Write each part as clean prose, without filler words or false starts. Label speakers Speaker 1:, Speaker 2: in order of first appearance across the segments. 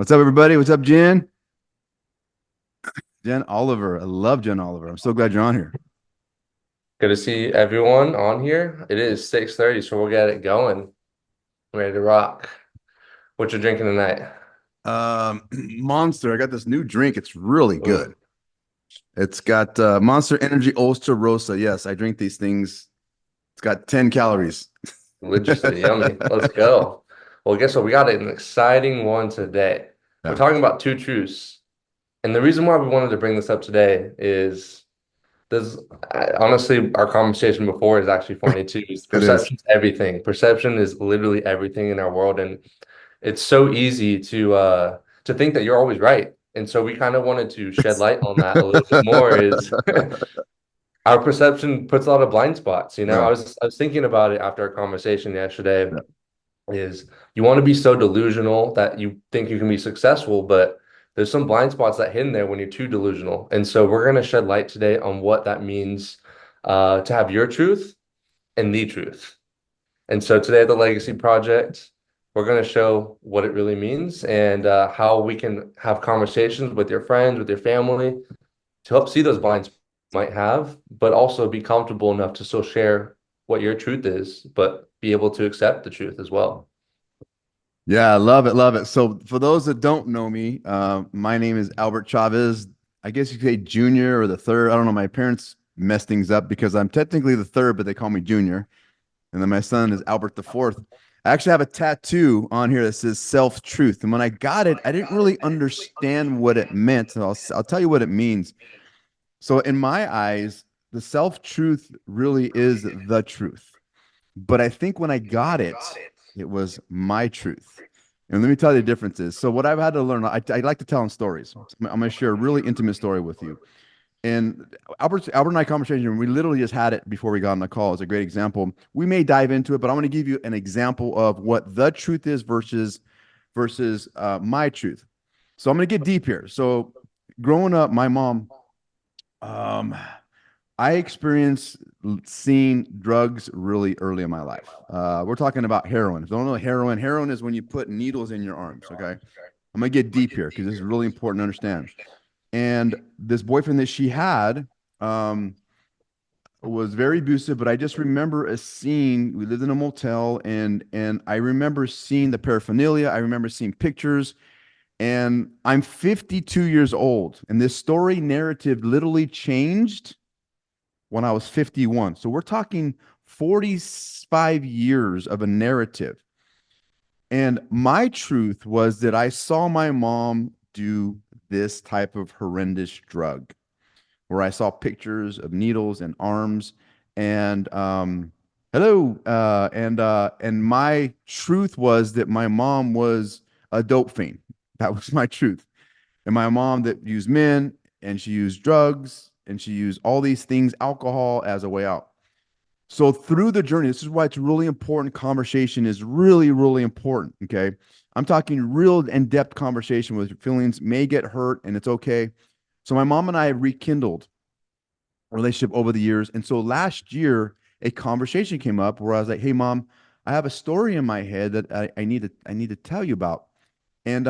Speaker 1: What's up, everybody? What's up, Jen? Jen Oliver. I love Jen Oliver. I'm so glad you're on here.
Speaker 2: Good to see everyone on here. It is 6:30, so we'll get it going. Ready to rock. What you drinking tonight?
Speaker 1: Monster. I got this new drink. It's really good.
Speaker 2: Ooh,
Speaker 1: It's got Monster Energy Ultra Rosa. Yes, I drink these things. It's got 10 calories.
Speaker 2: deliciously yummy. Let's go. Well, guess what? We got an exciting one today. We're
Speaker 1: Yeah,
Speaker 2: talking about two truths. And the reason why we wanted to bring this up today is this honestly, our conversation before is actually funny too. Is
Speaker 1: it is.
Speaker 2: perception's everything. Perception is literally everything in our world. And it's so easy to think that you're always right. And so we kind of wanted to shed light on that a little bit more is our perception puts a lot of blind spots, you know.
Speaker 1: Yeah,
Speaker 2: I was thinking about it after our conversation yesterday
Speaker 1: yeah.
Speaker 2: is you want to be so delusional that you think you can be successful, but there's some blind spots that hidden there when you're too delusional. And so we're going to shed light today on what that means to have your truth and the truth. And so today at the Legacy Project, we're going to show what it really means and how we can have conversations with your friends, with your family to help see those blind spots you might have, but also be comfortable enough to still share what your truth is, but be able to accept the truth as well.
Speaker 1: Yeah, I love it, love it. So, for those that don't know me, my name is Albert Chavez. I guess you could say junior or the third. I don't know. My parents messed things up because I'm technically the third, but they call me junior. And then my son is Albert the fourth. I actually have a tattoo on here that says self truth. And when I got it, I didn't really understand what it meant. And I'll tell you what it means. So, in my eyes, the self truth really is the truth. But I think when I got it, it was my truth. And let me tell you the differences. So, what I've had to learn, I like to tell in stories. I'm going to share a really intimate story with you. And Albert and I conversation, we literally just had it before we got on the call. It's a great example. We may dive into it, but I'm going to give you an example of what the truth is versus my truth. So I'm going to get deep here. So growing up, my mom, um, I experienced seeing drugs really early in my life. We're talking about heroin. If you don't know heroin, heroin is when you put needles in your arms. Okay, I'm going to get deep here because this is really important to understand. And this boyfriend that she had, um, was very abusive, but I just remember a scene. We lived in a motel, and I remember seeing the paraphernalia. I remember seeing pictures, and I'm 52 years old, and this story narrative literally changed when I was 51. So we're talking 45 years of a narrative. And my truth was that I saw my mom do this type of horrendous drug where I saw pictures of needles and arms and hello and my truth was that my mom was a dope fiend. That was my truth. And my mom that used men and she used drugs and she used all these things, alcohol as a way out. So through the journey, this is why it's really important. Conversation is really, really important. Okay. I'm talking real in-depth conversation with your feelings may get hurt and it's okay. So my mom and I rekindled relationship over the years. And so last year, a conversation came up where I was like, "Hey, mom, I have a story in my head that I need to tell you about." And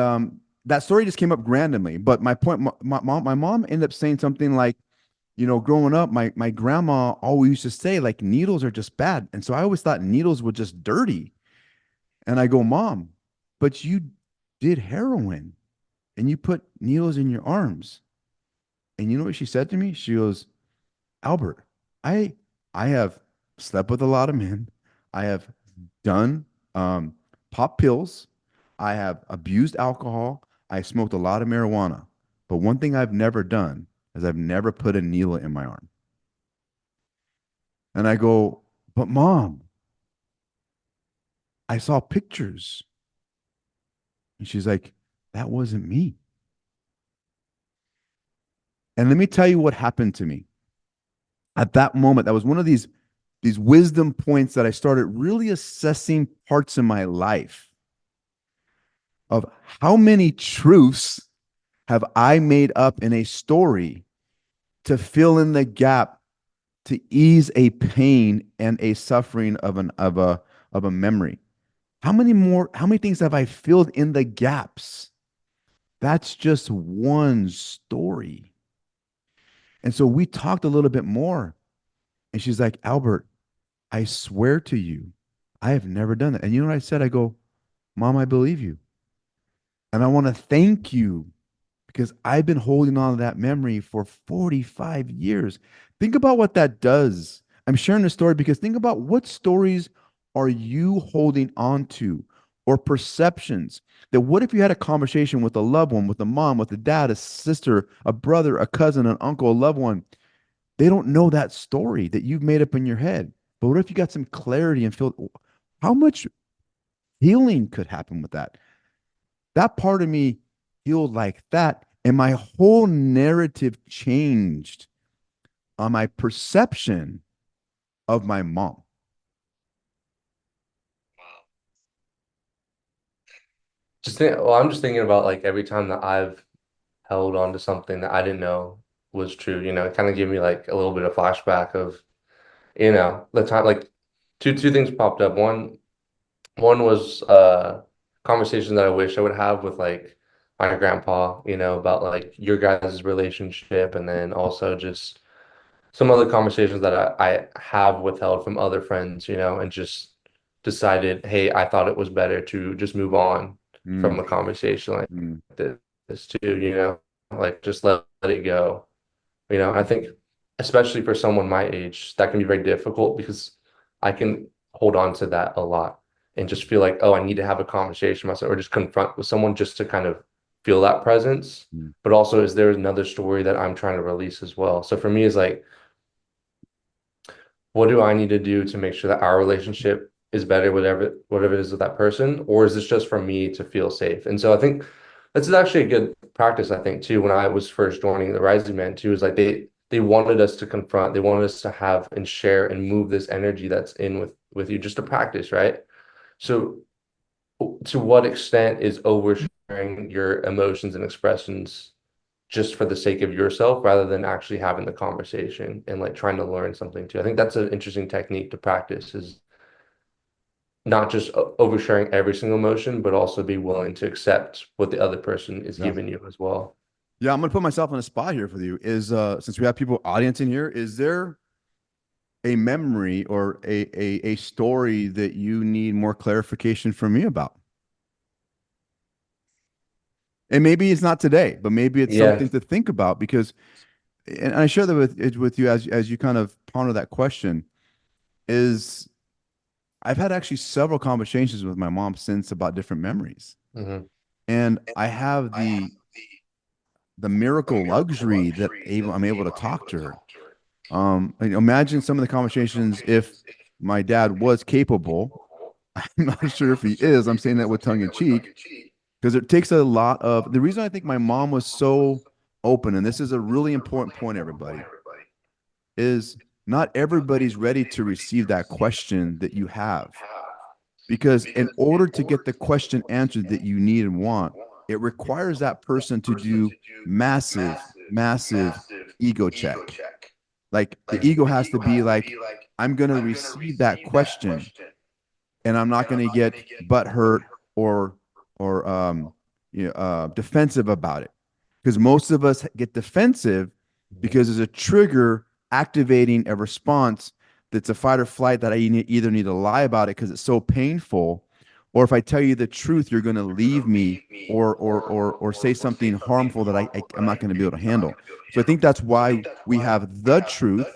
Speaker 1: that story just came up randomly. But my point, my mom ended up saying something like, growing up, my grandma always used to say like needles are just bad, and so I always thought needles were just dirty. And I go, "Mom, but you did heroin and you put needles in your arms." And you know what she said to me? She goes, Albert, I I have slept with a lot of men. I have done pop pills. I have abused alcohol. I smoked a lot of marijuana. But one thing I've never done is I've never put a needle in my arm. And I go, but mom, I saw pictures. And she's like, that wasn't me. And let me tell you what happened to me. At that moment, that was one of these wisdom points that I started really assessing parts of my life of how many truths have I made up in a story to fill in the gap to ease a pain and a suffering of a memory. How many things have I filled in the gaps That's just one story. And so we talked a little bit more. And she's like, Albert, I swear to you, I have never done that. And you know what I said? I go, Mom, I believe you. And I want to thank you because I've been holding on to that memory for 45 years. Think about what that does. I'm sharing the story because think about what stories are you holding on to or perceptions that what if you had a conversation with a loved one, with a mom, with a dad, a sister, a brother, a cousin, an uncle, a loved one? They don't know that story that you've made up in your head. But what if you got some clarity and feel how much healing could happen with that? That part of me healed like that. And my whole narrative changed on my perception of my mom.
Speaker 2: I'm just thinking about like every time that I've held on to something that I didn't know was true, it kind of gave me like a little bit of flashback of, the time like two things popped up. One was conversation that I wish I would have with like my grandpa, about like your guys' relationship, and then also just some other conversations that I have withheld from other friends, and just decided, hey, I thought it was better to just move on from
Speaker 1: Mm,
Speaker 2: a conversation like
Speaker 1: mm,
Speaker 2: this too, like just let it go. I
Speaker 1: mm,
Speaker 2: think especially for someone my age, that can be very difficult because I can hold on to that a lot and just feel like, oh, I need to have a conversation with myself or just confront with someone just to kind of feel that presence.
Speaker 1: mm,
Speaker 2: But also, is there another story that I'm trying to release as well? So for me, it's like, what do I need to do to make sure that our relationship is better, whatever it is with that person, or is this just for me to feel safe? And so I think this is actually a good practice, I think, too, when I was first joining the Rising Man too, is like they wanted us to confront, they wanted us to have and share and move this energy that's in with you just to practice, right? So to what extent is oversharing your emotions and expressions just for the sake of yourself rather than actually having the conversation and like trying to learn something too? I think that's an interesting technique to practice is not just oversharing every single emotion, but also be willing to accept what the other person is
Speaker 1: yeah.
Speaker 2: giving you as well.
Speaker 1: Yeah, I'm gonna put myself on a spot here for you. Is since we have people audience in here, is there a memory or a story that you need more clarification from me about? And maybe it's not today, but maybe it's
Speaker 2: Yeah.
Speaker 1: something to think about because and I share that with you as you kind of ponder that question is I've had actually several conversations with my mom since about different memories.
Speaker 2: Hmm.
Speaker 1: And I have the miracle luxury that I'm able to talk to her. Imagine some of the conversations if my dad was capable. I'm not sure if he is. I'm saying that with tongue in cheek because it takes a lot of the reason I think my mom was so open, and this is a really important point, everybody, is not everybody's ready to receive that question that you have. Because in order to get the question answered that you need and want, it requires that person to do massive, massive ego check. Like the ego has to be like, I'm going to receive that question and I'm not going to get butt hurt or or defensive about it. Because most of us get defensive because there's a trigger activating a response that's a fight or flight that I either need to lie about it because it's so painful, or if I tell you the truth, you're going to leave me or say something harmful that I'm not going to be able to handle. So I think that's why we have the truth,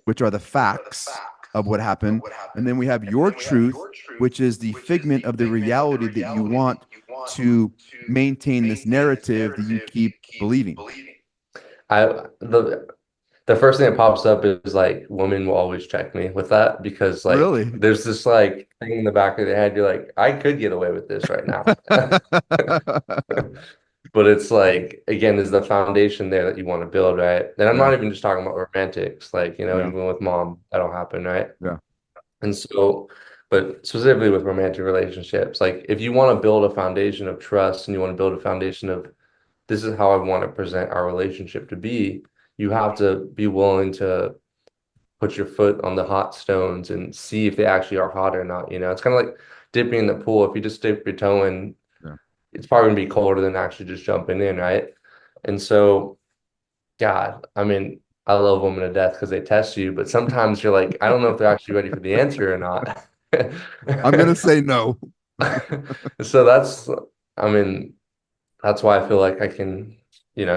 Speaker 1: which are the facts of what happened, and then we have your truth, which is the figment of the reality that you want to maintain this narrative that you keep believing.
Speaker 2: I the first thing that pops up is like women will always check me with that because like
Speaker 1: Really?
Speaker 2: there's this like thing in the back of their head, you're like, I could get away with this right now. But it's like, again, is the foundation there that you want to build, right? And I'm
Speaker 1: Yeah,
Speaker 2: not even just talking about romantics, like,
Speaker 1: yeah,
Speaker 2: even with mom, that'll happen, right?
Speaker 1: yeah,
Speaker 2: And so, but specifically with romantic relationships, like if you want to build a foundation of trust and you want to build a foundation of this is how I want to present our relationship to be, you have to be willing to put your foot on the hot stones and see if they actually are hot or not. It's kind of like dipping in the pool. If you just dip your toe in,
Speaker 1: yeah.
Speaker 2: it's probably gonna be colder than actually just jumping in, right? And so, God, I mean, I love women to death because they test you, but sometimes you're like, I don't know if they're actually ready for the answer or not.
Speaker 1: I'm gonna say no.
Speaker 2: So I mean, that's why I feel like I can,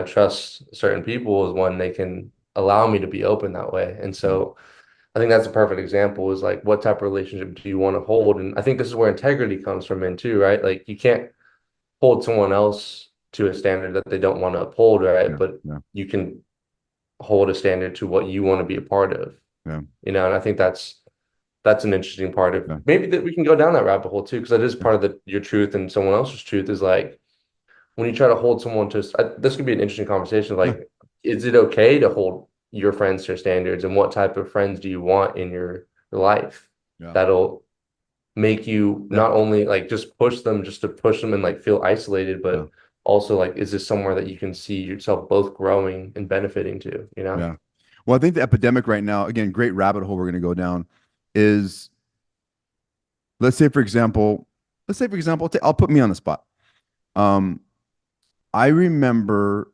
Speaker 2: trust certain people is when they can allow me to be open that way. And
Speaker 1: Yeah,
Speaker 2: so I think that's a perfect example is like, what type of relationship do you want to hold? And I think this is where integrity comes from in too, right? Like you can't hold someone else to a standard that they don't want to uphold, right?
Speaker 1: yeah,
Speaker 2: But
Speaker 1: yeah,
Speaker 2: you can hold a standard to what you want to be a part of,
Speaker 1: yeah,
Speaker 2: and I think that's an interesting part of
Speaker 1: yeah,
Speaker 2: maybe that we can go down that rabbit hole too, because that is
Speaker 1: yeah.
Speaker 2: part of your truth and someone else's truth is like when you try to hold someone to this could be an interesting conversation.
Speaker 1: Yeah.
Speaker 2: Like, is it okay to hold your friends to your standards, and what type of friends do you want in your life
Speaker 1: Yeah.
Speaker 2: that'll make you
Speaker 1: Yeah.
Speaker 2: not only like just push them just to push them and like feel isolated,
Speaker 1: Yeah.
Speaker 2: but also like, is this somewhere that you can see yourself both growing and benefiting to, you know?
Speaker 1: Yeah. Well, I think the epidemic right now, again, great rabbit hole we're going to go down is let's say, for example, I'll put me on the spot. Um, I remember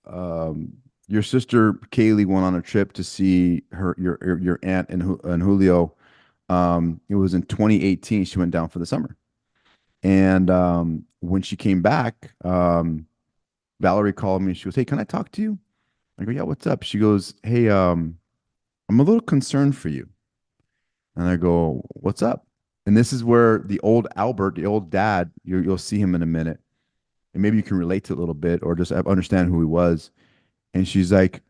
Speaker 1: um, your sister Kaylee went on a trip to see your aunt and Julio. It was in 2018. She went down for the summer, and when she came back, Valerie called me. She goes, "Hey, can I talk to you?" I go, "Yeah, what's up?" She goes, "Hey, I'm a little concerned for you." And I go, "What's up?" And this is where the old Albert, the old dad, you'll see him in a minute, and maybe you can relate to it a little bit or just understand who he was. And she's like,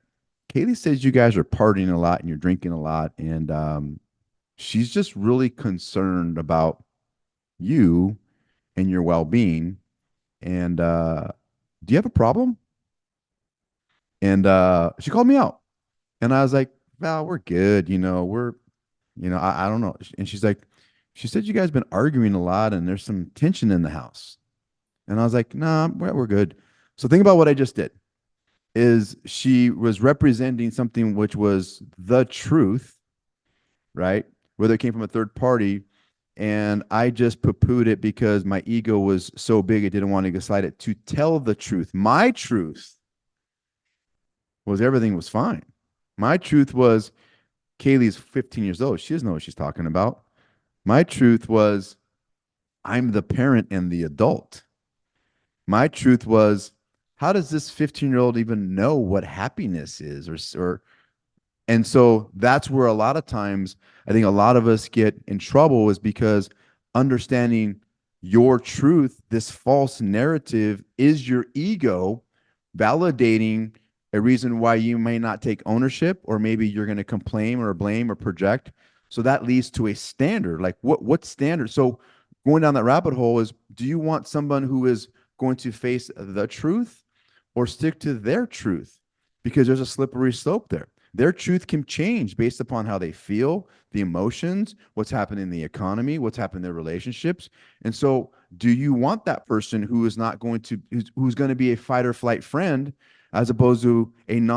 Speaker 1: "Kaylee says you guys are partying a lot and you're drinking a lot, and she's just really concerned about you and your well-being. And do you have a problem?" And she called me out, and I was like, "Val, we're good. I don't know." And she's like, "She said you guys been arguing a lot and there's some tension in the house." And I was like, "Nah, we're good." So think about what I just did is she was representing something which was the truth, right? Whether it came from a third party. And I just poo-pooed it because my ego was so big it didn't want to decide it to tell the truth. My truth was everything was fine. My truth was Kaylee's 15 years old. She doesn't know what she's talking about. My truth was I'm the parent and the adult. My truth was how does this 15-year-old even know what happiness is or and so that's where a lot of times I think a lot of us get in trouble is because understanding your truth, this false narrative is your ego validating a reason why you may not take ownership or maybe you're going to complain or blame or project. So that leads to a standard. Like what standard? So going down that rabbit hole is do you want someone who is going to face the truth or stick to their truth? Because there's a slippery slope there. Their truth can change based upon how they feel, the emotions, what's happening in the economy, what's happening in their relationships. And so, do you want that person who is not going to who's going to be a fight or flight friend as opposed to an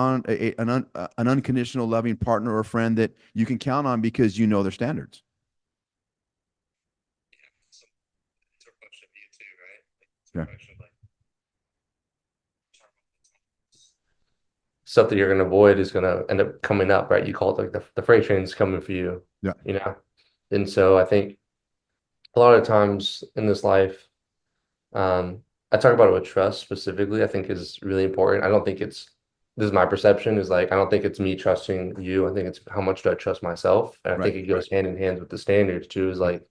Speaker 1: unconditional loving partner or friend that you can count on because you know their standards?
Speaker 2: It's a reflection of you too, right? Like, it's a
Speaker 1: Yeah.
Speaker 2: reflection of like stuff that you're going to avoid is going to end up coming up, right? You call it like the freight train's coming for you,
Speaker 1: Yeah.
Speaker 2: you know? And so I think a lot of times in this life, I talk about it with trust specifically, I think is really important. I don't think this is my perception is like, I don't think it's me trusting you. I think it's how much do I trust myself? And I
Speaker 1: Right.
Speaker 2: think it goes hand in hand with the standards too, is
Speaker 1: Yeah.
Speaker 2: like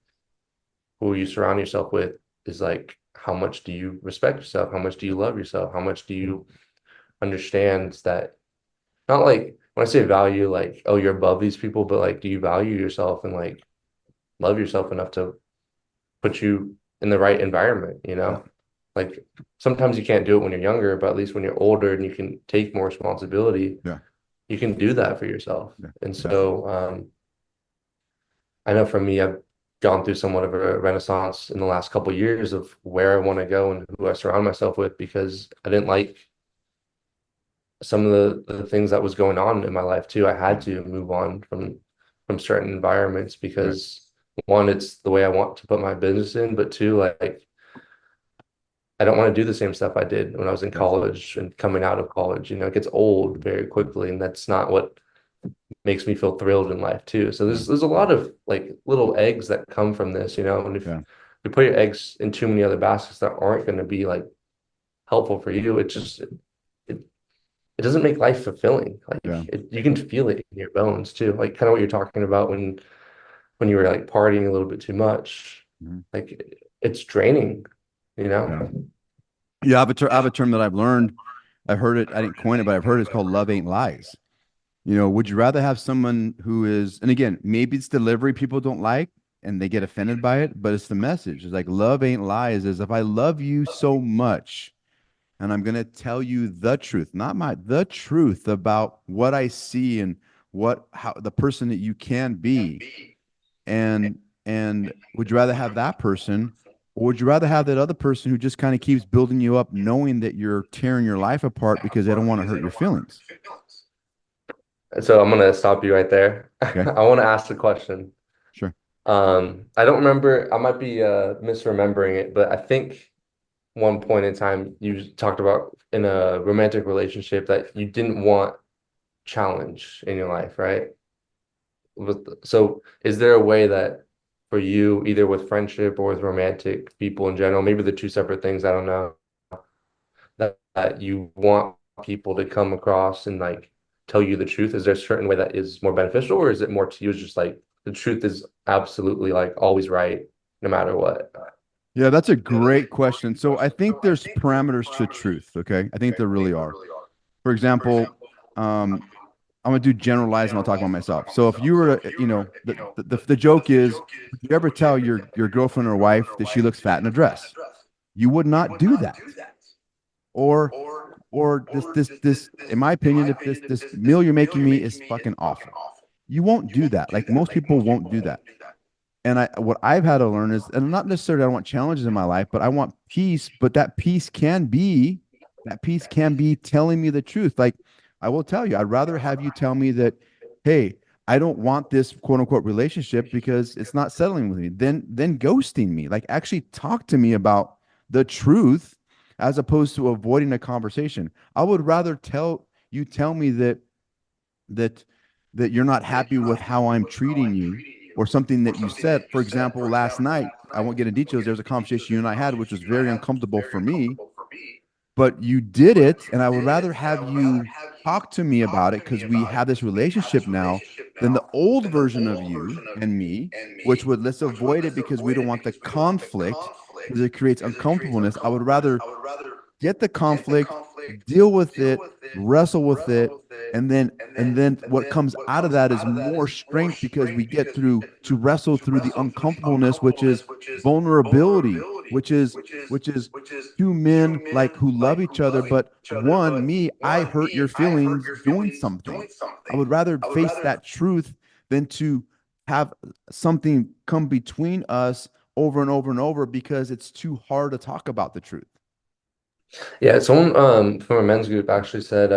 Speaker 2: who you surround yourself with is like, how much do you respect yourself? How much do you love yourself? How much do you understand that not like when I say value, like, oh, you're above these people, but like, do you value yourself and like love yourself enough to put you in the right environment, you
Speaker 1: Yeah.
Speaker 2: know? Like sometimes you can't do it when you're younger, but at least when you're older and you can take more responsibility,
Speaker 1: Yeah.
Speaker 2: you can do that for yourself.
Speaker 1: Yeah.
Speaker 2: And
Speaker 1: Yeah.
Speaker 2: so I know for me, I've gone through somewhat of a renaissance in the last couple of years of where I want to go and who I surround myself with because I didn't like some of the things that was going on in my life too. I had
Speaker 1: Yeah.
Speaker 2: to move on from certain environments
Speaker 1: Right.
Speaker 2: because one, it's the way I want to put my business in, but two, like I don't want to do the same stuff I did when I was in
Speaker 1: Yeah.
Speaker 2: college and coming out of college. It gets old very quickly, and that's not what makes me feel thrilled in life too. So
Speaker 1: Yeah.
Speaker 2: there's a lot of like little eggs that come from this, and if
Speaker 1: Yeah.
Speaker 2: you put your eggs in too many other baskets that aren't going to be like helpful for you, it, it doesn't make life fulfilling. Like
Speaker 1: Yeah.
Speaker 2: you can feel it in your bones too. Like kind of what you're talking about when you were like partying a little bit too much.
Speaker 1: Mhm.
Speaker 2: Like it's draining, you
Speaker 1: Yeah.
Speaker 2: know?
Speaker 1: Yeah. I have a term that I've learned. I've heard it. I didn't coin it, but I've heard it's called love ain't lies. Would you rather have someone who is, and again, maybe it's delivery people don't like and they get offended by it, but it's the message. It's like love ain't lies. Is if I love you so much and I'm going to tell you the truth, not the truth about what I see and how the person that you can be. And would you rather have that person, or would you rather have that other person who just kind of keeps building you up, knowing that you're tearing your life apart because they don't want to hurt your feelings?
Speaker 2: So I'm gonna stop you right there.
Speaker 1: Okay,
Speaker 2: I want to ask the question.
Speaker 1: sure.
Speaker 2: I don't remember, I might be misremembering it, but I think one point in time you talked about in a romantic relationship that you didn't want challenge in your life, right? So is there a way that for you, either with friendship or with romantic people in general, maybe the two separate things, I don't know, that you want people to come across and like tell you the truth? Is there a certain way that is more beneficial, or is it more to you just like the truth is absolutely like always right, no matter what?
Speaker 1: Yeah, that's a great question. So I think there's parameters to truth. Okay, I think there really are. For example, I'm gonna do generalize and I'll talk about myself. So if you were to, the joke is, would you ever tell your girlfriend or wife that she looks fat in a dress? You would not do that. Or this, in my opinion, if this meal you're making me is fucking awful, you won't do that. Like most people won't do that. And what I've had to learn is, and not necessarily I don't want challenges in my life, but I want peace. But that peace can be telling me the truth. Like I will tell you, I'd rather have you tell me that, hey, I don't want this quote unquote relationship because it's not settling with me, than ghosting me. Like actually talk to me about the truth as opposed to avoiding a conversation. I would rather tell me that that you're not happy with how I'm treating you or something that you said. For example, last night, I won't get into details. There's a conversation you and I had, which was very uncomfortable for me, but you did it. And I would rather have you talk to me about it because we have this relationship now than the old version of you and me, which would let's avoid it because we don't want the conflict because it creates uncomfortableness. I would rather get the conflict, deal with it, wrestle with it, and then what comes out of that is more strength because we get through to wrestle through the uncomfortableness, which is vulnerability, which is two men like who love each other, but one, me, I hurt your feelings doing something. I would rather face that truth than to have something come between us over and over and over because it's too hard to talk about the truth.
Speaker 2: Yeah, someone from a men's group actually said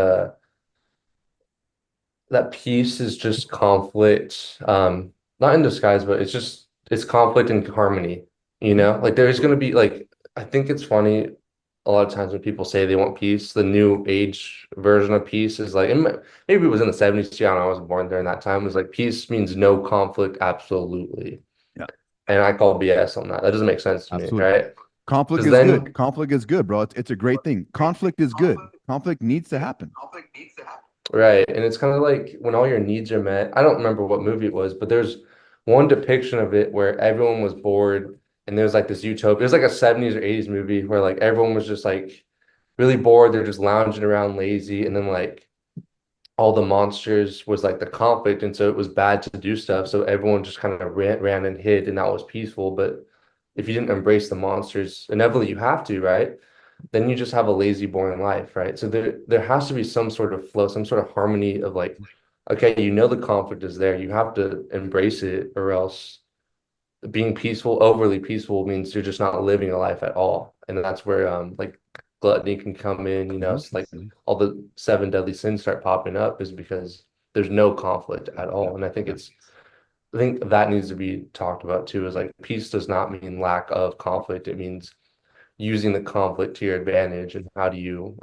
Speaker 2: that peace is just conflict, not in disguise, but it's conflict and harmony, Like there's gonna be like I think it's funny a lot of times when people say they want peace, the new age version of peace is like maybe it was in the 70s too, I don't know, I wasn't born during that time. It was like peace means no conflict, absolutely.
Speaker 1: Yeah,
Speaker 2: And I call BS on that. That doesn't make sense to me,
Speaker 1: absolutely.
Speaker 2: right?
Speaker 1: Conflict
Speaker 2: Because
Speaker 1: is
Speaker 2: then
Speaker 1: good. Conflict is good, bro. It's a great thing. Conflict is good. Conflict needs to happen.
Speaker 2: right. And it's kind of like when all your needs are met. I don't remember what movie it was, but there's one depiction of it where everyone was bored and there's like this utopia. It was like a 70s or 80s movie where like everyone was just like really bored. They're just lounging around lazy. And then like all the monsters was like the conflict. And so it was bad to do stuff. So everyone just kind of ran and hid and that was peaceful. But if you didn't embrace the monsters, inevitably you have to, right? Then you just have a lazy, boring life, right? So there has to be some sort of flow, some sort of harmony of like, okay, the conflict is there. You have to embrace it, or else being peaceful, overly peaceful means you're just not living a life at all. And that's where like gluttony can come in,
Speaker 1: Mhm,
Speaker 2: it's like
Speaker 1: mhm.
Speaker 2: all the seven deadly sins start popping up is because there's no conflict at
Speaker 1: Yeah,
Speaker 2: all. And
Speaker 1: yeah,
Speaker 2: I think that needs to be talked about too, is like peace does not mean lack of conflict. It means using the conflict to your advantage, and how do you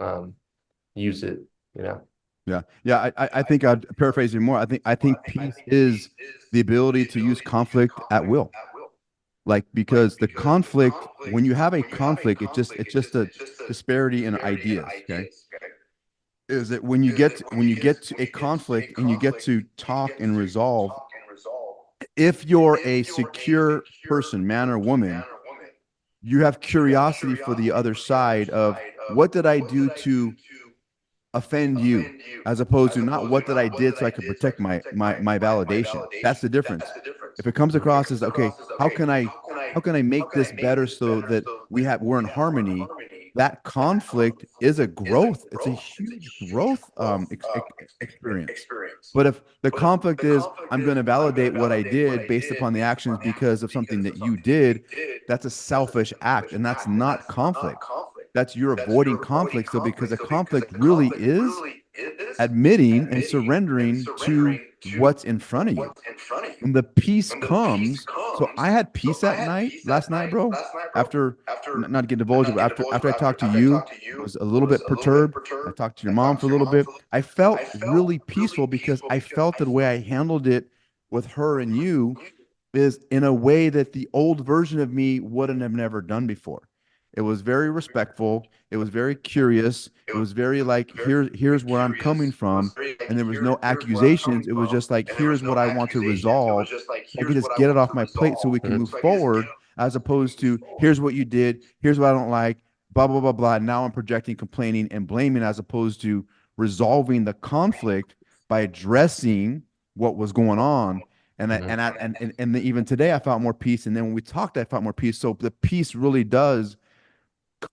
Speaker 2: use it, you know?
Speaker 1: Yeah. Yeah. I think I'd paraphrase you more. I think peace is the ability to use conflict at will. Like, because the conflict, when you have a conflict, it's just a disparity in ideas. Okay. Is that when you get to a conflict and you get to talk and resolve, if you're a secure person, man or woman, you have curiosity for the other side of what did I do to offend you, as opposed to not what did I did so I could protect my validation. That's the difference. If it comes across as, okay, how can I make this better so that we're in harmony, that conflict is a growth. It's a huge growth experience. But if the conflict is, I'm going to validate what I did based upon the actions because of something that you did, that's a selfish act, and that's not conflict. That's you're avoiding conflict. So because a conflict really is admitting and surrendering to what's in front of you. And the peace comes. So I had peace that night, last night, bro. After, not to get divulged, but after I talked to you, I was a little bit perturbed. I talked to your mom for a little bit. I felt really peaceful because I felt that the way I handled it with her and you is in a way that the old version of me wouldn't have never done before. It was very respectful. It was very curious. It was very like, here's where I'm coming from. And there was no accusations. It was just like, here's what I want to resolve. I can just get it off my plate so we can move forward, as opposed to, here's what you did. Here's what I don't like, blah, blah, blah, blah. Now I'm projecting, complaining, and blaming, as opposed to resolving the conflict by addressing what was going on. And even today I felt more peace. And then when we talked, I felt more peace. So the peace really does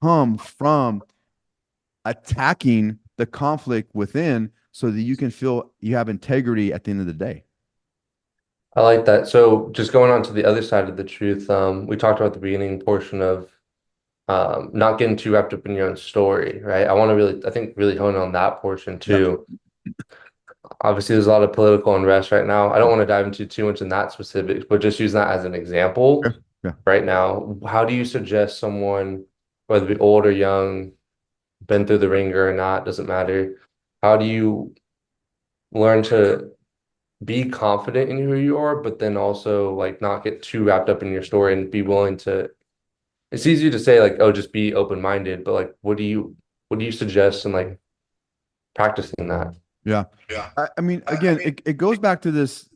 Speaker 1: come from attacking the conflict within, so that you can feel you have integrity at the end of the day.
Speaker 2: I like that. So just going on to the other side of the truth, we talked about the beginning portion of not getting too wrapped up in your own story, right? I want to really, I think, really hone on that portion
Speaker 1: Yep.
Speaker 2: too. Obviously, there's a lot of political unrest right now. I don't want to dive into too much in that specifics, but just use that as an example.
Speaker 1: Okay. Yeah.
Speaker 2: Right now, how do you suggest someone, whether it be old or young, been through the ringer or not, doesn't matter. How do you learn to be confident in who you are, but then also like not get too wrapped up in your story and be willing to, it's easy to say like, oh, just be open-minded, but like what do you suggest in like practicing that?
Speaker 1: Yeah. I mean, again, it goes back to this.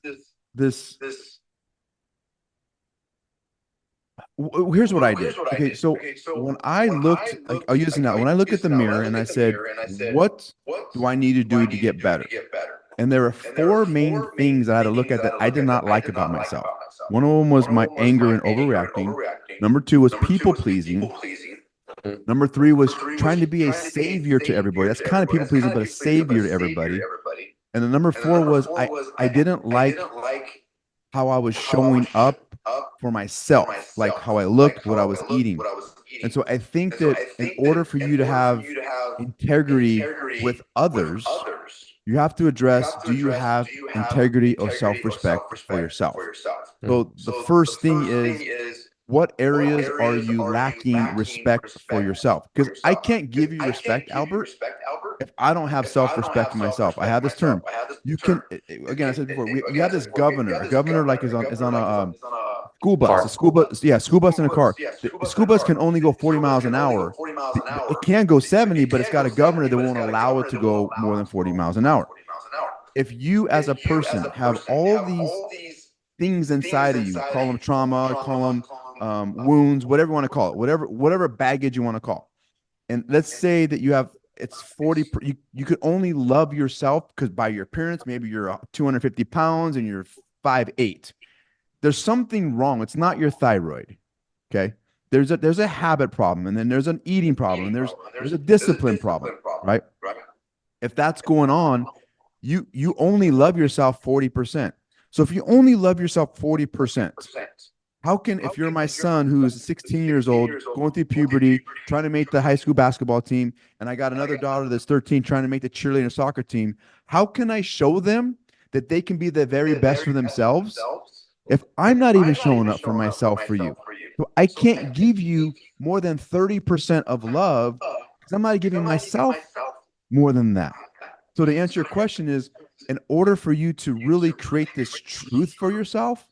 Speaker 1: Here's what I did. Okay, so when I looked, like, I'll use it now. When I look at the mirror and I said, what do I need to do to get better? And there are four main things that I had to look at that I did not like about myself. One of them was my anger and overreacting. Number two was people pleasing. Number three was trying to be a savior to everybody. That's kind of people pleasing, but a savior to everybody. And then number four was I didn't like how I was showing up for myself, like how I looked, what I was eating. And so I think that in order for you to have integrity with others, you have to address, do you have integrity or self-respect for yourself? So the first thing is, what areas are you lacking respect for yourself? Because I can't give you respect, Albert, if I don't have self-respect for myself. I have this term. You can, again, I said before, we have this governor. A governor like is on a school bus. A school bus, yeah, school bus in a car. The school bus can only go 40 miles an hour. It can go 70, but it's got a governor that won't allow it to go more than 40 miles an hour. If you as a person have all these things inside of you, call them trauma, call them wounds, whatever you want to call it, whatever baggage you want to call. And let's say that you have, it's 40, you could only love yourself because by your appearance, maybe you're 250 pounds and you're 5'8". There's something wrong. It's not your thyroid. Okay. There's a habit problem, and then there's an eating problem, and there's a discipline problem, right? If that's going on, you only love yourself 40%. So if you only love yourself 40%, how can, if you're my son who's 16 years old, going through puberty, trying to make the high school basketball team, and I got another daughter that's 13 trying to make the cheerleading soccer team, how can I show them that they can be the very best for themselves if I'm not even showing up for myself for you? So I can't give you more than 30% of love because I'm not giving myself more than that. So to answer your question is, in order for you to really create this truth for yourself,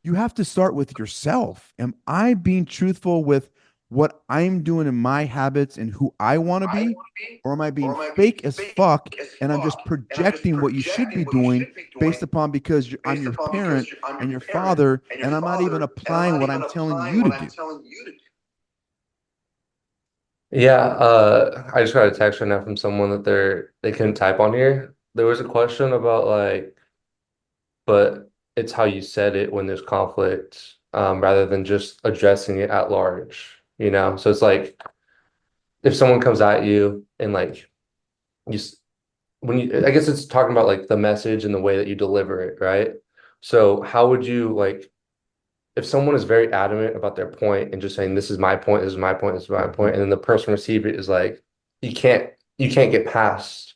Speaker 1: you have to start with yourself. Am I being truthful with what I'm doing in my habits and who I want to be? Or am I being fake as fuck and I'm just projecting what you should be doing based upon because I'm your parent and your father, and I'm not even applying what I'm telling you to do?
Speaker 2: Yeah, I just got a text right now from someone that they couldn't type on here. There was a question about like, but it's how you said it when there's conflict, rather than just addressing it at large, you know? So it's like if someone comes at you and like you s- when you I guess it's talking about like the message and the way that you deliver it, right? So how would you like if someone is very adamant about their point and just saying this is my point, this is my point, this is my point, and then the person receiving it is like you can't you can't get past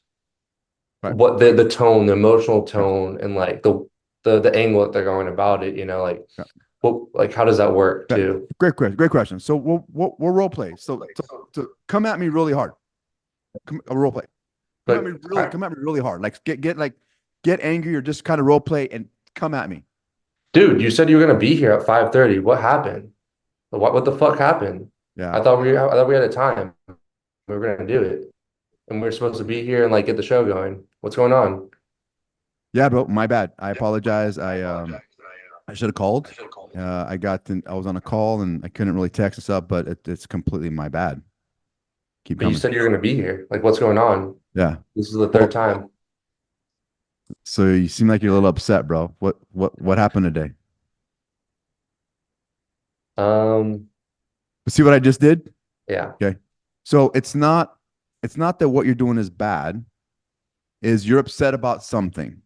Speaker 1: Right.
Speaker 2: what the tone, the emotional tone, and like the angle that they're going about it, you know, like
Speaker 1: Yeah.
Speaker 2: what like how does that work
Speaker 1: Yeah.
Speaker 2: too?
Speaker 1: Great question. Great question. So we'll role play. So come at me really hard. A role play.
Speaker 2: Like
Speaker 1: Come at me really hard. Like get angry or just kind of role play and come at me.
Speaker 2: dude, you said you were gonna be here at 5:30. What happened? What the fuck happened?
Speaker 1: Yeah.
Speaker 2: I thought we had a time. We were gonna do it. And we were supposed to be here and like get the show going. What's going on?
Speaker 1: Yeah, bro. My bad. I apologize. I should have called. I was on a call and I couldn't really text this up, but it's completely my bad. Keep
Speaker 2: But you
Speaker 1: coming.
Speaker 2: said you're gonna be here. Like what's going on?
Speaker 1: Yeah.
Speaker 2: This is the third
Speaker 1: Well,
Speaker 2: time.
Speaker 1: so you seem like you're a little upset, bro. What happened today?
Speaker 2: Um,
Speaker 1: See what I just did?
Speaker 2: yeah.
Speaker 1: Okay. So it's not that what you're doing is bad, is you're upset about something,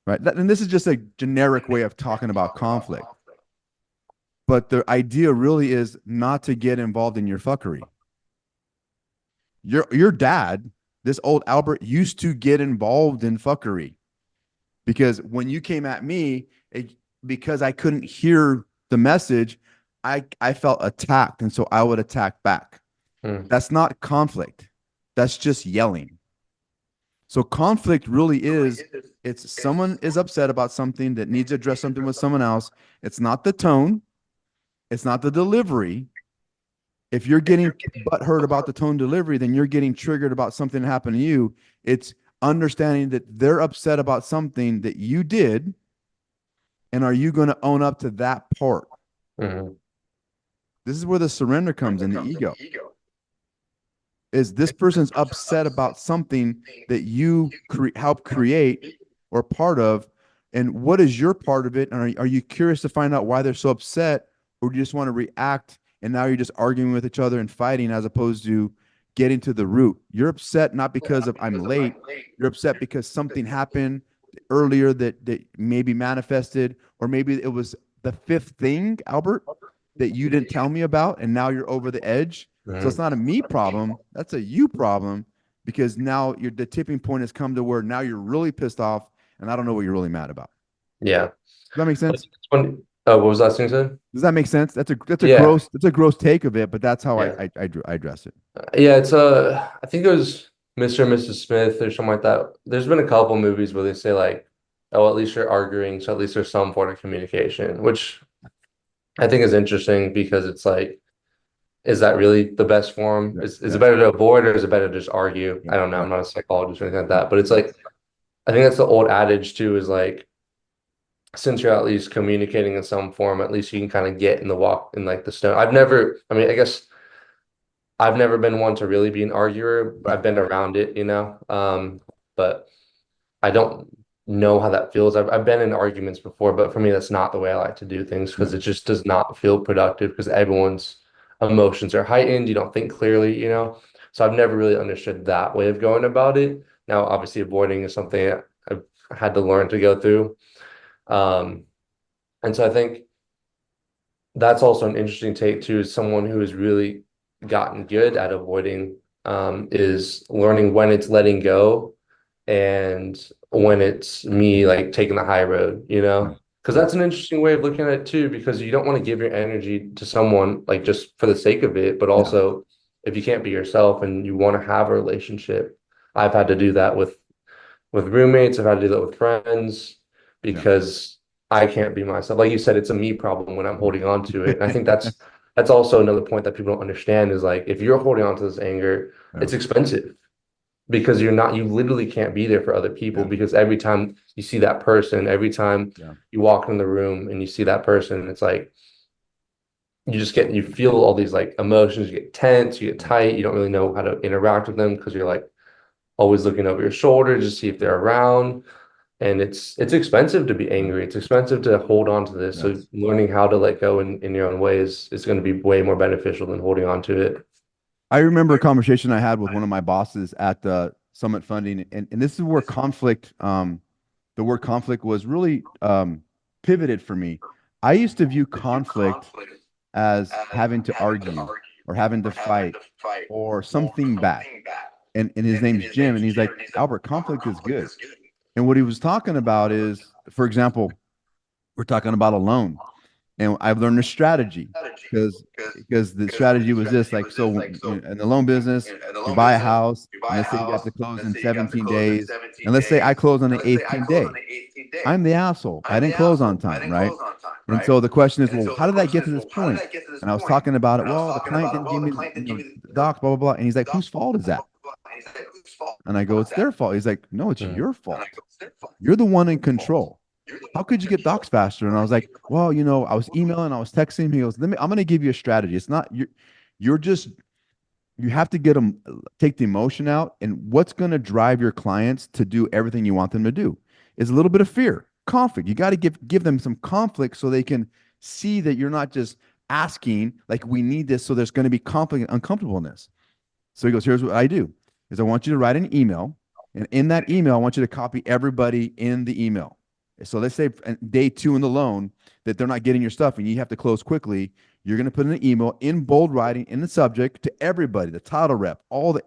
Speaker 1: right? And this is just a generic way of talking about conflict. But the idea really is not to get involved in your fuckery. Your dad, this old Albert, used to get involved in fuckery because when you came at me, because I couldn't hear the message, I felt attacked, and so I would attack back.
Speaker 2: Hmm.
Speaker 1: That's not conflict. That's just yelling. So conflict really is, it's someone is upset about something that needs to address something with someone else. It's not the tone, it's not the delivery. If you're getting butthurt about the tone delivery, then you're getting triggered about something that happened to you. It's understanding that they're upset about something that you did, and are you going to own up to that part?
Speaker 2: Hmm.
Speaker 1: This is where the surrender comes in, the ego. Is this person's upset about something that you help create or part of, and what is your part of it? And are you curious to find out why they're so upset, or do you just want to react and now you're just arguing with each other and fighting as opposed to getting to the root? You're upset not because of I'm late. You're upset because something happened earlier that maybe manifested, or maybe it was the fifth thing, Albert, that you didn't tell me about, and now you're over the edge. So it's
Speaker 2: Hmm.
Speaker 1: not a me problem, that's a you problem, because now the tipping point has come to where now you're really pissed off and I don't know what you're really mad about.
Speaker 2: Yeah.
Speaker 1: Does that make sense?
Speaker 2: Oh, what was the last thing you said?
Speaker 1: Does that make sense?
Speaker 2: Yeah.
Speaker 1: That's a gross take of it, but that's how
Speaker 2: Yeah.
Speaker 1: I address it.
Speaker 2: Yeah, it's I think it was Mr. and Mrs. Smith or something like that. There's been a couple movies where they say like, oh, at least you're arguing, so at least there's some form of communication, which I think is interesting because it's like, is that really the best form?
Speaker 1: Yeah,
Speaker 2: Is it
Speaker 1: yeah,
Speaker 2: better to avoid or is it better to just argue?
Speaker 1: yeah,
Speaker 2: I don't know.
Speaker 1: yeah,
Speaker 2: I'm not a psychologist or anything like that, but it's like I think that's the old adage too, is like since you're at least communicating in some form, at least you can kind of get in the walk in like the stone. I mean, I guess I've never been one to really be an arguer, but
Speaker 1: right.
Speaker 2: I've been around it, you know. But I don't know how that feels. I've been in arguments before, but for me, that's not the way I like to do things
Speaker 1: Yeah,
Speaker 2: because it just does not feel productive because everyone's emotions are heightened. You don't think clearly, you know. So I've never really understood that way of going about it. Now, obviously, avoiding is something I've had to learn to go through. Um, and so I think that's also an interesting take too, is someone who has really gotten good at avoiding is learning when it's letting go and when it's me like taking the high road, you
Speaker 1: yeah,
Speaker 2: know? Because
Speaker 1: Yeah.
Speaker 2: that's an interesting way of looking at it too, because you don't want to give your energy to someone like just for the sake of it, but
Speaker 1: Yeah.
Speaker 2: also if you can't be yourself and you want to have a relationship. I've had to do that with roommates, I've had to do that with friends
Speaker 1: Yeah.
Speaker 2: because I can't be myself. Like you said, it's a me problem when I'm holding on to it. And I think that's also another point that people don't understand is like if you're holding on to this anger,
Speaker 1: Yeah.
Speaker 2: it's expensive because you literally can't be there for other people
Speaker 1: Yeah.
Speaker 2: because every time you see that person, every time
Speaker 1: Yeah.
Speaker 2: you walk in the room and you see that person, it's like you feel all these like emotions, you get tense, you get tight, you don't really know how to interact with them because you're like always looking over your shoulder to see if they're around. And it's expensive to be
Speaker 1: Yeah.
Speaker 2: angry. It's expensive to hold on to this. So
Speaker 1: Yes.
Speaker 2: learning how to let go in your own ways is going to be way more beneficial than holding on to it.
Speaker 1: I remember a conversation I had with one of my bosses at the Summit Funding, and this is where the word conflict was really pivoted for me. I used to view conflict as having to argue or having to fight or something bad. And his name's Jim, and he's like, Albert, conflict is good. And what he was talking about is, for example, we're talking about a loan, and I've learned a strategy because the strategy was this, like, so in the loan business, you buy a house, and let's say you got to close in 17 days, and let's say I close on the 18th day. I'm the asshole. I didn't close on time, right? And so the question is, well, how did I get to this point? And I was talking about it. Well, the client didn't give me, the docs, blah, blah, blah. And he's like, whose fault is that? And I go, it's their fault. He's like, no, it's
Speaker 2: Mm.
Speaker 1: your fault. You're the one in control. How could you get docs faster? And I was like, well, I was emailing, I was texting him. He goes, I'm going to give you a strategy. It's not, you're just, you have to get them, take the emotion out. And what's going to drive your clients to do everything you want them to do is a little bit of fear, conflict. You got to give them some conflict so they can see that you're not just asking like we need this. So there's going to be conflict and uncomfortableness. So he goes, here's what I do is I want you to write an email. And in that email, I want you to copy everybody in the email. So let's say day 2 in the loan that they're not getting your stuff and you have to close quickly. You're going to put in an email in bold writing in the subject to everybody, the title rep,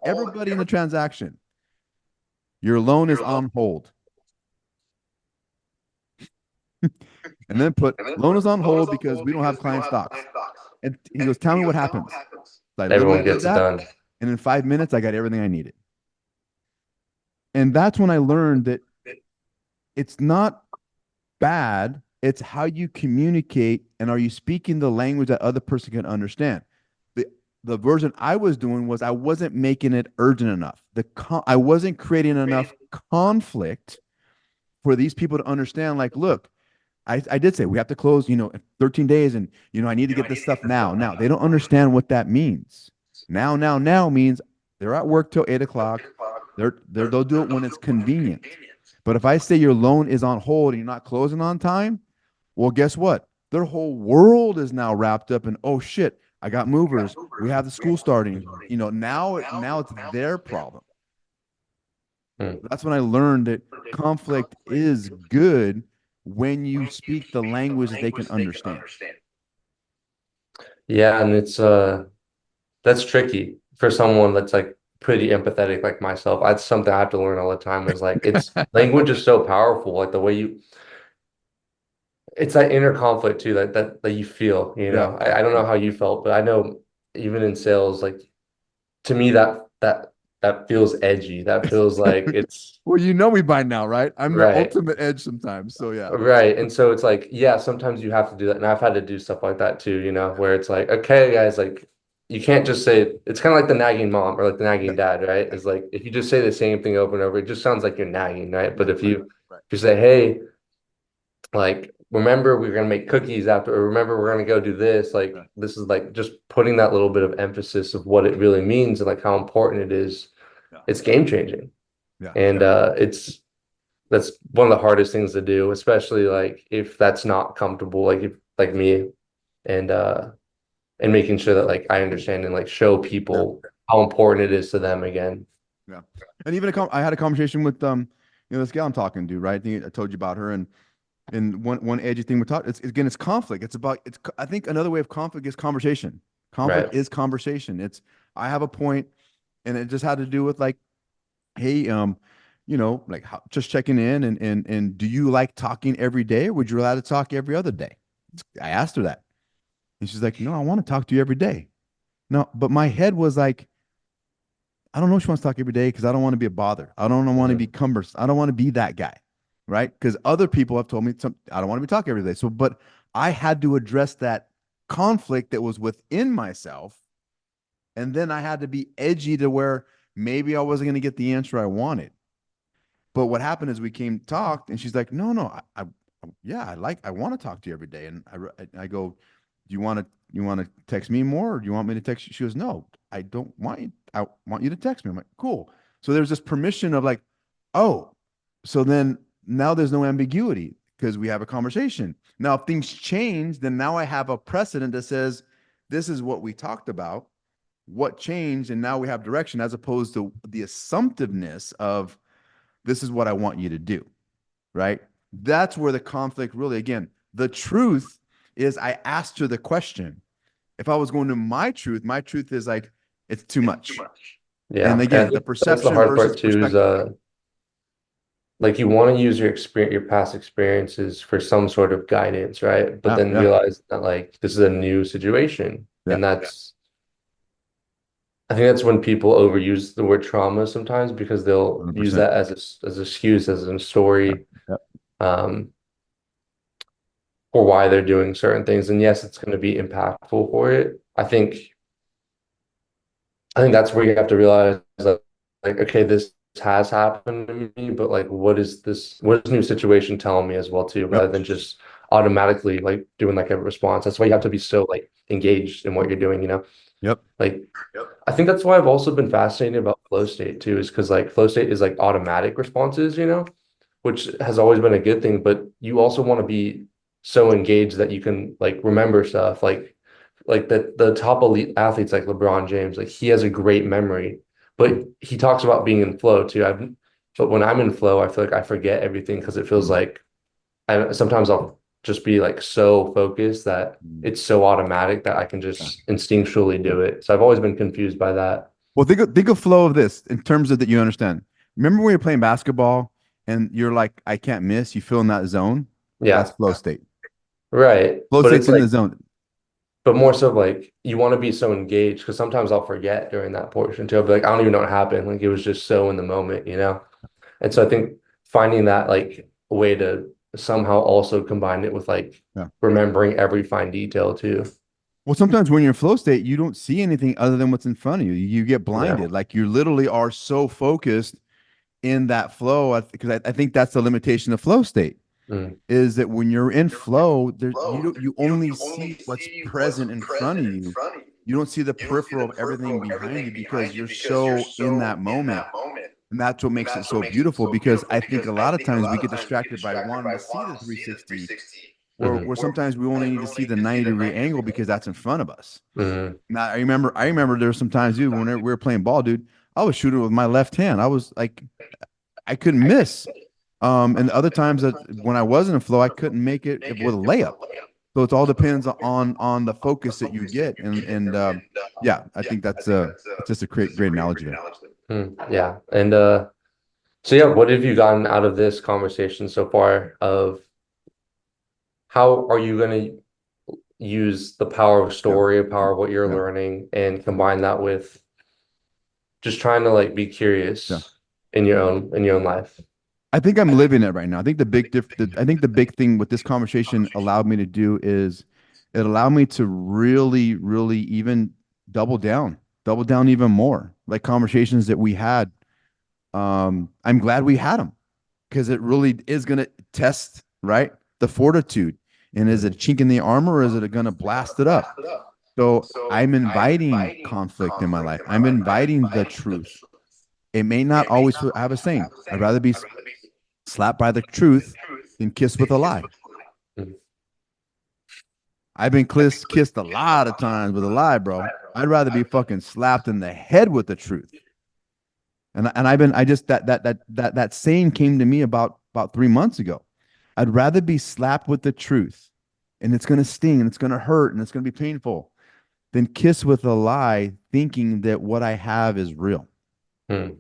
Speaker 1: everybody in the transaction. Your loan is on hold. And then put loan is on hold because we don't have client stocks. And he goes, tell me what happens. So I literally
Speaker 2: Everyone
Speaker 1: did
Speaker 2: gets it
Speaker 1: that.
Speaker 2: done.
Speaker 1: And in 5 minutes, I got everything I needed. And that's when I learned that it's not bad. It's how you communicate and are you speaking the language that other person can understand. The the version I was doing was I wasn't making it urgent enough. I wasn't creating enough conflict for these people to understand. Like, look, I did say we have to close, in 13 days, and I need to get this stuff now. Now they don't understand what that means. Now means they're at work till 8 o'clock. They'll do it when it's convenient. But if I say your loan is on hold and you're not closing on time, well, guess what? Their whole world is now wrapped up in, oh shit, I got movers. We have the school starting. Now it's their problem.
Speaker 2: Mm.
Speaker 1: That's when I learned that conflict is good when you speak the language that they can understand.
Speaker 2: Yeah, and it's that's tricky for someone that's like pretty empathetic like myself. That's something I have to learn all the time is like it's language is so powerful. Like the way it's that inner conflict too that you feel, you
Speaker 1: Yeah.
Speaker 2: know. I don't know how you felt, but I know even in sales, like to me that feels edgy. That feels like it's
Speaker 1: Well, me by now, right? I'm the
Speaker 2: right.
Speaker 1: ultimate edge sometimes. So yeah.
Speaker 2: Right. And so it's like, yeah, sometimes you have to do that. And I've had to do stuff like that too, you know, where it's like, okay, guys, like you can't just say it's kind of like the nagging mom or like the
Speaker 1: Yeah.
Speaker 2: nagging dad, right? It's like if you just say the same thing over and over, it just sounds like you're nagging, right?
Speaker 1: Yeah.
Speaker 2: But if
Speaker 1: Right.
Speaker 2: you
Speaker 1: Right.
Speaker 2: if you say, hey, like remember we're gonna make cookies after, or remember we're gonna go do this, like
Speaker 1: Yeah.
Speaker 2: this is like just putting that little bit of emphasis of what it really means and like how important it is.
Speaker 1: Yeah.
Speaker 2: It's game changing.
Speaker 1: Yeah.
Speaker 2: And
Speaker 1: Yeah.
Speaker 2: it's that's one of the hardest things to do, especially like if that's not comfortable, like if like me, and and making sure that like I understand and like show
Speaker 1: Yeah.
Speaker 2: people how important it is to them again.
Speaker 1: Yeah. And even I had a conversation with this gal I'm talking to, right? I told you about her, and one edgy thing we talked. It's again, it's conflict. I think another way of conflict is conversation. Conflict
Speaker 2: Right.
Speaker 1: is conversation. I have a point, and it just had to do with like, hey, like just checking in and do you like talking every day or would you rather talk every other day? I asked her that. And she's like, no, I want to talk to you every day. No, but my head was like, I don't know if she wants to talk every day because I don't want to be a bother. I don't want to be cumbersome. I don't want to be that guy. Right. Because other people have told me I don't want to be talking every day. So, but I had to address that conflict that was within myself. And then I had to be edgy to where maybe I wasn't going to get the answer I wanted. But what happened is we came talked and she's like, no, yeah, I want to talk to you every day. And I go, you want to text me more or do you want me to text you? She goes, no, I don't want you. I want you to text me. I'm like, cool. So there's this permission of like, oh, so then now there's no ambiguity because we have a conversation. Now, if things change, then now I have a precedent that says, this is what we talked about, what changed, and now we have direction as opposed to the assumptiveness of, this is what I want you to do, right? That's where the conflict really, again, the truth is I asked her the question. If I was going to my truth is like, it's too much.
Speaker 2: Yeah.
Speaker 1: And
Speaker 2: And I
Speaker 1: again, the
Speaker 2: think that's the
Speaker 1: perception
Speaker 2: hard
Speaker 1: versus
Speaker 2: part too, is
Speaker 1: perspective.
Speaker 2: like you want to use your experience, your past experiences for some sort of guidance, right? But
Speaker 1: Yeah,
Speaker 2: then
Speaker 1: yeah,
Speaker 2: realize that like this is a new situation.
Speaker 1: yeah,
Speaker 2: And I think that's when people overuse the word trauma sometimes because they'll use
Speaker 1: 100%.
Speaker 2: that as as excuse, as a
Speaker 1: Yeah,
Speaker 2: story,
Speaker 1: yeah,
Speaker 2: um, for why they're doing certain things. And yes, it's going to be impactful for it. I think that's where you have to realize that, like, okay, this has happened to me, but like, what is this new situation telling me as well too,
Speaker 1: yep,
Speaker 2: rather than just automatically like doing like a response. That's why you have to be so like engaged in what you're doing, you know?
Speaker 1: yep.
Speaker 2: Like, I think that's why I've also been fascinated about flow state too, is because like flow state is like automatic responses, which has always been a good thing, but you also want to be so engaged that you can like remember stuff like the top elite athletes like LeBron James, like he has a great memory, but he talks about being in flow too. But when I'm in flow, I feel like I forget everything because it feels
Speaker 1: Mm,
Speaker 2: like sometimes I'll just be like so focused that
Speaker 1: mm,
Speaker 2: it's so automatic that I can
Speaker 1: yeah.
Speaker 2: just instinctually do it. So I've always been confused by that.
Speaker 1: Well, think of flow of this in terms of that you understand. Remember when you're playing basketball and you're like, I can't miss, you feel in that zone? That's
Speaker 2: Yeah,
Speaker 1: flow state.
Speaker 2: right.
Speaker 1: Flow
Speaker 2: But
Speaker 1: state's
Speaker 2: it's
Speaker 1: in the
Speaker 2: like,
Speaker 1: zone.
Speaker 2: but more so like you want to be so engaged because sometimes I'll forget during that portion too. I'll be like, I don't even know what happened. Like it was just so in the moment. And so I think finding that like way to somehow also combine it with like
Speaker 1: Yeah.
Speaker 2: remembering every fine detail too.
Speaker 1: Well, sometimes when you're in flow state, you don't see anything other than what's in front of you. You get
Speaker 2: Yeah.
Speaker 1: blinded. Like you literally are so focused in that flow. Because I think that's the limitation of flow state
Speaker 2: Mm.
Speaker 1: is that when you're in flow, you only see what's present in front of you. You don't see the peripheral of everything behind you because you're so in that moment. And that's what makes it so beautiful because I think a lot of times we get distracted by wanting to see the 360
Speaker 2: Hmm.
Speaker 1: where sometimes we only need to see the 90-degree angle because that's in front of us.
Speaker 2: Hmm.
Speaker 1: Now I remember there were some times, dude, when we were playing ball, dude, I was shooting with my left hand. I was like, I couldn't miss. And the other times that when I wasn't in flow, I couldn't make it with a layup. So it all depends on the focus that you get. And yeah, I think that's just a great analogy there.
Speaker 2: Yeah. And so yeah, what have you gotten out of this conversation so far of how are you going to use the power of
Speaker 1: Yeah.
Speaker 2: story, the power of what you're
Speaker 1: Yeah.
Speaker 2: learning, and combine that with just trying to like be
Speaker 1: Yeah.
Speaker 2: curious in your own life.
Speaker 1: I think I'm living it right now. I think I think the big thing what this conversation allowed me to do is it allowed me to really, really even double down even more. Like conversations that we had. I'm glad we had them because it really is going to test, right? The fortitude. And is it a
Speaker 2: Mhm.
Speaker 1: chink in the armor or is it going to blast it up? So I'm inviting conflict in my life. I'm inviting the truth. It may not always have a saying. I'd rather be slapped by the truth than kissed with a lie.
Speaker 2: Mhm.
Speaker 1: I've been kissed a lot of times with a lie, bro. I'd rather be fucking slapped in the head with the truth. And I just that saying came to me about 3 months ago. I'd rather be slapped with the truth, and it's gonna sting and it's gonna hurt and it's gonna be painful, than kiss with a lie, thinking that what I have is real.
Speaker 2: Hmm.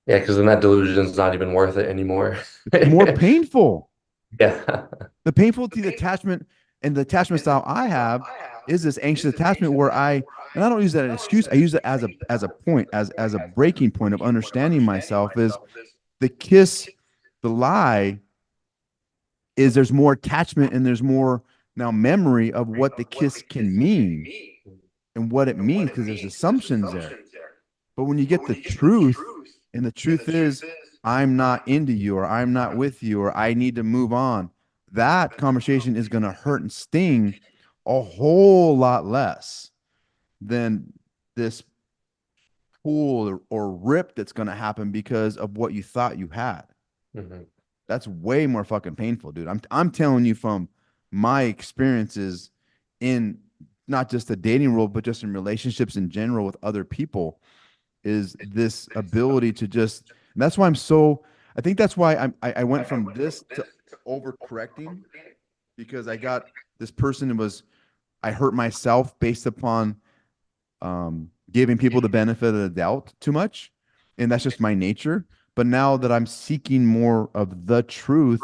Speaker 2: Yeah, because then that delusion's not even worth it anymore.
Speaker 1: It's more painful.
Speaker 2: Yeah.
Speaker 1: The painful to the attachment and the attachment style I have is this anxious attachment where and I don't use that as an excuse. I use it as a point, as a breaking point of understanding myself is the kiss, the lie is there's more attachment and there's more now memory of what the kiss can mean and what it means because there's assumptions there. But when you get the truth, and the truth is, I'm not into you, or I'm not with you, or I need to move on, that conversation is going to hurt and sting a whole lot less than this pull or rip that's going to happen because of what you thought you had.
Speaker 2: Mhm.
Speaker 1: That's way more fucking painful, dude. I'm telling you from my experiences in not just the dating world, but just in relationships in general with other people is this ability to just, and that's why I'm so, I think that's why I went from this to overcorrecting because I got this person who was, I hurt myself based upon giving people the benefit of the doubt too much. And that's just my nature. But now that I'm seeking more of the truth,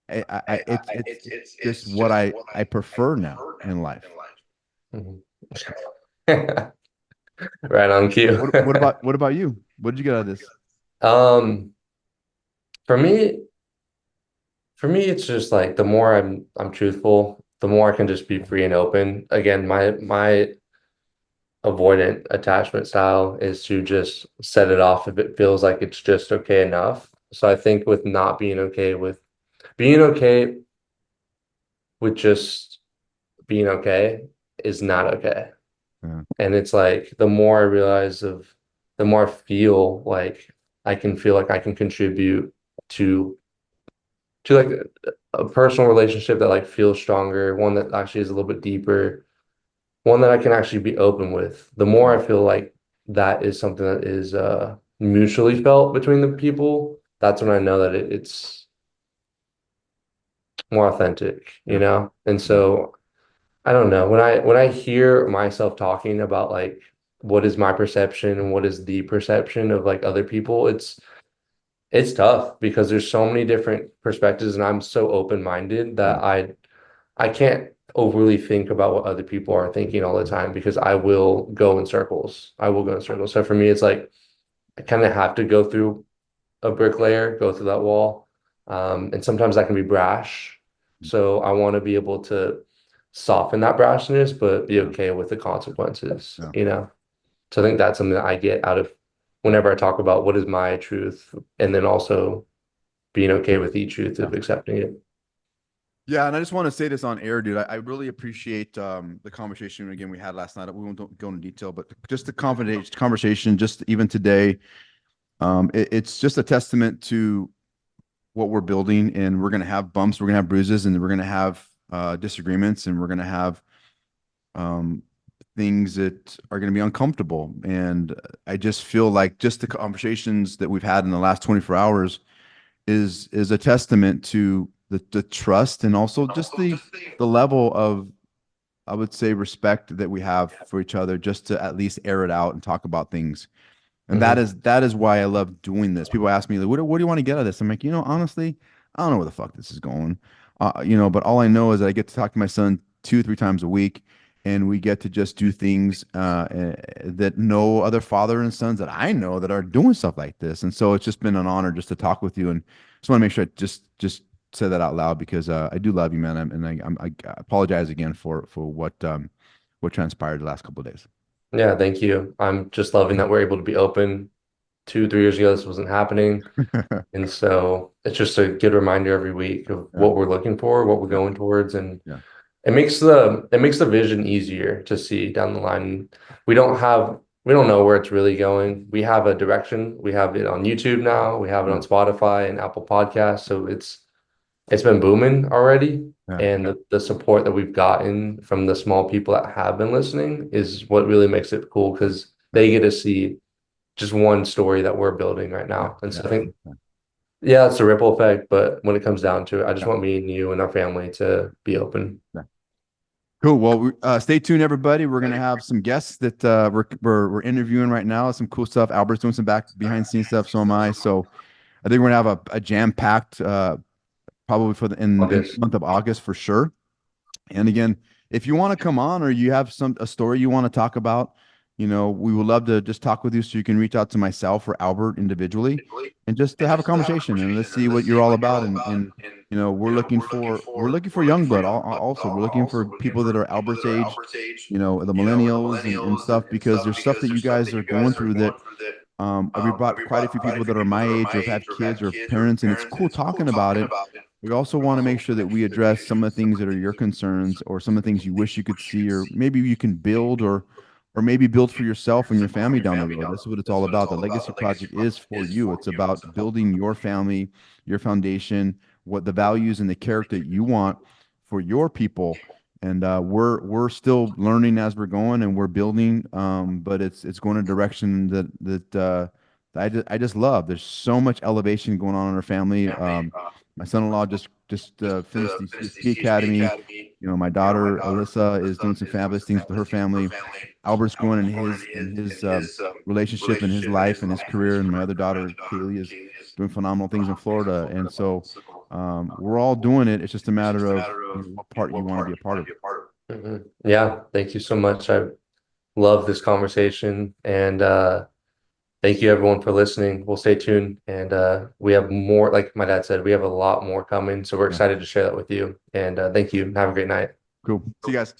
Speaker 1: it's just what I prefer now in life.
Speaker 2: Mhm. Right on cue.
Speaker 1: What about you? What did you get out of this?
Speaker 2: Um, for me, it's just like the more I'm truthful, the more I can just be free and open. Again, my avoidant attachment style is to just set it off if it feels like it's just okay enough. So I think with not being okay with just being okay is not okay.
Speaker 1: Yeah.
Speaker 2: And it's like the more I realize of the more I feel like I can contribute to like a personal relationship that like feels stronger, one that actually is a little bit deeper, one that I can actually be open with. The more I feel like that is something that is mutually felt between the people, that's when I know that it's more authentic,
Speaker 1: Yeah.
Speaker 2: And
Speaker 1: Yeah.
Speaker 2: so I don't know. When I hear myself talking about like what is my perception and what is the perception of like other people, it's tough because there's so many different perspectives and I'm so open-minded
Speaker 1: Yeah.
Speaker 2: that I can't overly think about what other people are thinking all the time because I will go in circles. I will go in circles. So for me, it's like I kind of have to go through a bricklayer, go through that wall. And sometimes that can be brash. So I want to be able to soften that brashness, but be
Speaker 1: Yeah.
Speaker 2: okay with the consequences,
Speaker 1: Yeah.
Speaker 2: So I think that's something that I get out of whenever I talk about what is my truth, and then also being okay with the truth
Speaker 1: Yeah.
Speaker 2: of accepting it.
Speaker 1: Yeah, and I just want to say this on air, dude. I really appreciate the conversation again we had last night. We won't don't go into detail, but just the confidential conversation, just even today, it's just a testament to what we're building, and we're gonna have bumps, we're gonna have bruises, and we're gonna have disagreements, and we're gonna have um, things that are gonna be uncomfortable. And I just feel like just the conversations that we've had in the last 24 hours is a testament to the trust and also just the level of I would say respect that we have for each other just to at least air it out and talk about things. And
Speaker 2: Hmm.
Speaker 1: that is why I love doing this. People ask me, like, what do you want to get out of this? I'm like, honestly, I don't know where the fuck this is going. But all I know is that I get to talk to my son 2, 3 times a week, and we get to just do things that no other father and sons that I know that are doing stuff like this. And so it's just been an honor just to talk with you, and just want to make sure I just say that out loud because I do love you, man. I apologize again for what transpired the last couple of days.
Speaker 2: Yeah, thank you. I'm just loving that we're able to be open. 2, 3 years ago, this wasn't happening. And so it's just a good reminder every week of
Speaker 1: Yeah,
Speaker 2: what we're looking for, what we're
Speaker 1: yeah,
Speaker 2: going towards, and
Speaker 1: yeah.
Speaker 2: it makes the vision easier to see down the line. We don't know where it's really going. We have a direction. We have it on YouTube now. We have it
Speaker 1: Yeah.
Speaker 2: on Spotify and Apple Podcasts. So it's been booming already.
Speaker 1: Yeah.
Speaker 2: And the support that we've gotten from the small people that have been listening is what really makes it cool because
Speaker 1: Yeah.
Speaker 2: they get to see just one story that we're building right
Speaker 1: Yeah.
Speaker 2: now. And so
Speaker 1: Yeah.
Speaker 2: I think,
Speaker 1: Yeah.
Speaker 2: yeah, it's a ripple effect. But when it comes down to it, I just
Speaker 1: Yeah.
Speaker 2: want me and you and our family to be open.
Speaker 1: Yeah. Cool. Well, stay tuned, everybody. We're gonna have some guests that we're interviewing right now. Some cool stuff. Albert's doing some back behind the scenes stuff. So am I. So I think we're gonna have a jam packed probably for in the
Speaker 2: August.
Speaker 1: month of August for sure. And again, if you want to come on or you have a story you want to talk about, we would love to just talk with you. So you can reach out to myself or Albert individually and just to have a conversation and let's see what you're all about. And we're looking for young blood. Also, we're looking for people that are Albert's age, the millennials and stuff because there's stuff that you guys are going through that we brought quite a few people that are my age or have kids or parents, and it's cool talking about it. We also want to make sure that we address some of the things that are your concerns or some of the things you wish you could see, or maybe you can build or maybe build for yourself and your family down the road. This is what it's all about. The Legacy Project is for you. It's about building your family, your foundation, what the values and the character you want for your people. And we're still learning as we're going, and we're building. But it's going in a direction that I just love. There's so much elevation going on in our family. My son-in-law just finished the CSP Academy. My daughter Alyssa is doing some fabulous things with her family. Albert's going in his relationship and his life and his career, and my other daughter Kaylee is doing phenomenal things in Florida. And so we're all doing it. It's just a matter of what part you want to be a part of.
Speaker 2: Yeah, thank you so much. I love this conversation and thank you everyone for listening. We'll stay tuned and we have more, like my dad said, we have a lot more coming. So we're
Speaker 1: Yeah,
Speaker 2: excited to share that with you. And thank you. Have a great night.
Speaker 1: cool. See you guys.